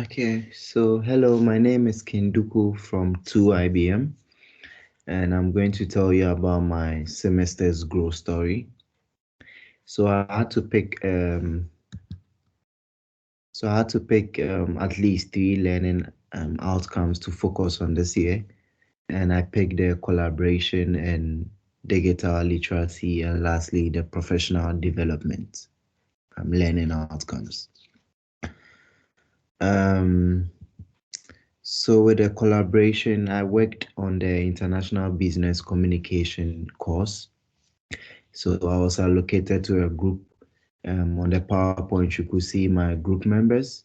Okay, so hello, my name is Kinduku from 2IBM, and I'm going to tell you about my semester's growth story. So I had to pick at least three learning outcomes to focus on this year, and I picked the collaboration and digital literacy, and lastly the professional development learning outcomes. Um, So with the collaboration, I worked on the international business communication course. So I was allocated to a group. On the PowerPoint, you could see my group members.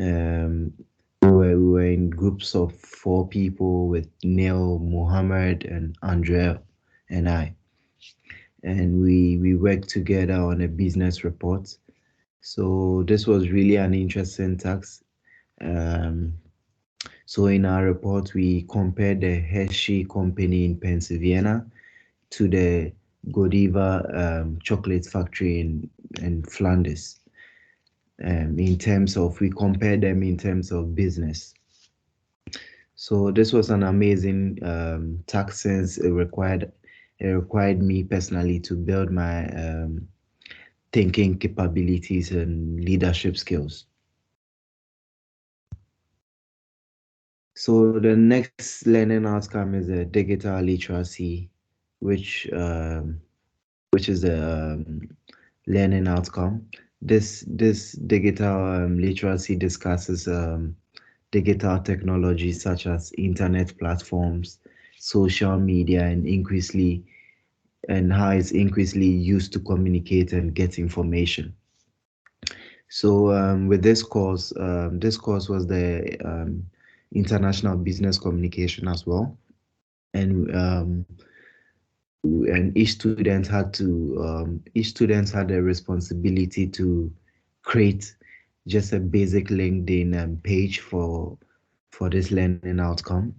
Um, we were in groups of four people with Neil, Muhammad, and Andrea, and I. And we worked together on a business report. So this was really an interesting task. Um, So in our report, we compared the Hershey company in Pennsylvania to the Godiva chocolate factory in Flanders. We compared them in terms of business. So this was an amazing task since it required me personally to build my thinking capabilities and leadership skills. So the next learning outcome is a digital literacy, which um, which is the learning outcome. This digital literacy discusses digital technologies such as internet platforms, social media, and how it's increasingly used to communicate and get information. So with this course was the international business communication as well, and each student had a responsibility to create just a basic LinkedIn page for this learning outcome.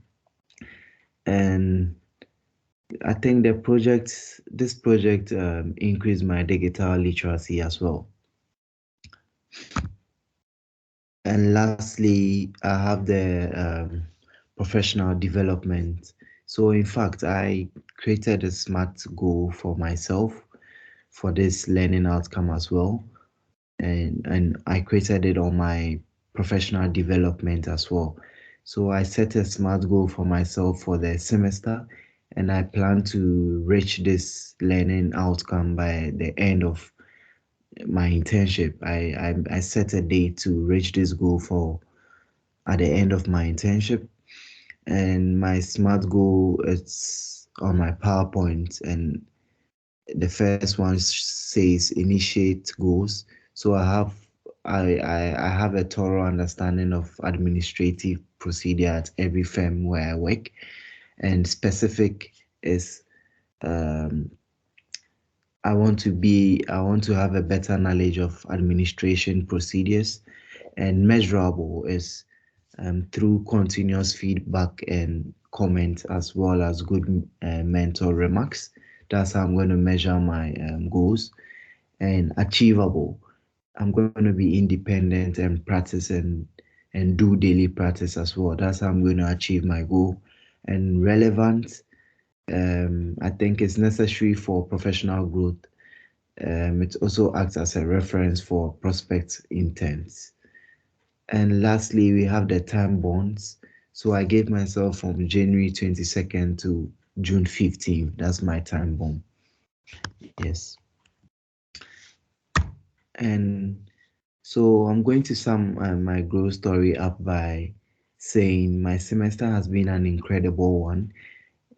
And I think this project increased my digital literacy as well. And lastly, I have the professional development. So, in fact, I created a SMART goal for myself for this learning outcome as well. And I created it on my professional development as well. So, I set a SMART goal for myself for the semester, and I plan to reach this learning outcome by the end of my internship. I set a date to reach this goal for at the end of my internship, and my smart goal it's on my PowerPoint, and the first one says initiate goals. So I have a thorough understanding of administrative procedure at every firm where I work, and specific is um, I want to have a better knowledge of administration procedures, and measurable is through continuous feedback and comment as well as good mentor remarks. That's how I'm going to measure my goals. And achievable, I'm going to be independent and practice and do daily practice as well. That's how I'm going to achieve my goal. And relevant, I think it's necessary for professional growth. It also acts as a reference for prospect intents. And lastly, we have the time bonds. So I gave myself from January 22nd to June 15th. That's my time bomb. Yes. And so I'm going to sum my growth story up by saying my semester has been an incredible one,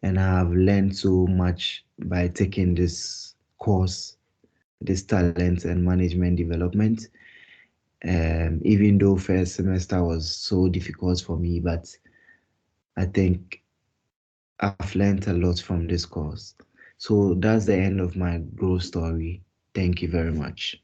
and I have learned so much by taking this course, this talent and management development. Even though first semester was so difficult for me, but I think I've learned a lot from this course. So that's the end of my growth story. Thank you very much.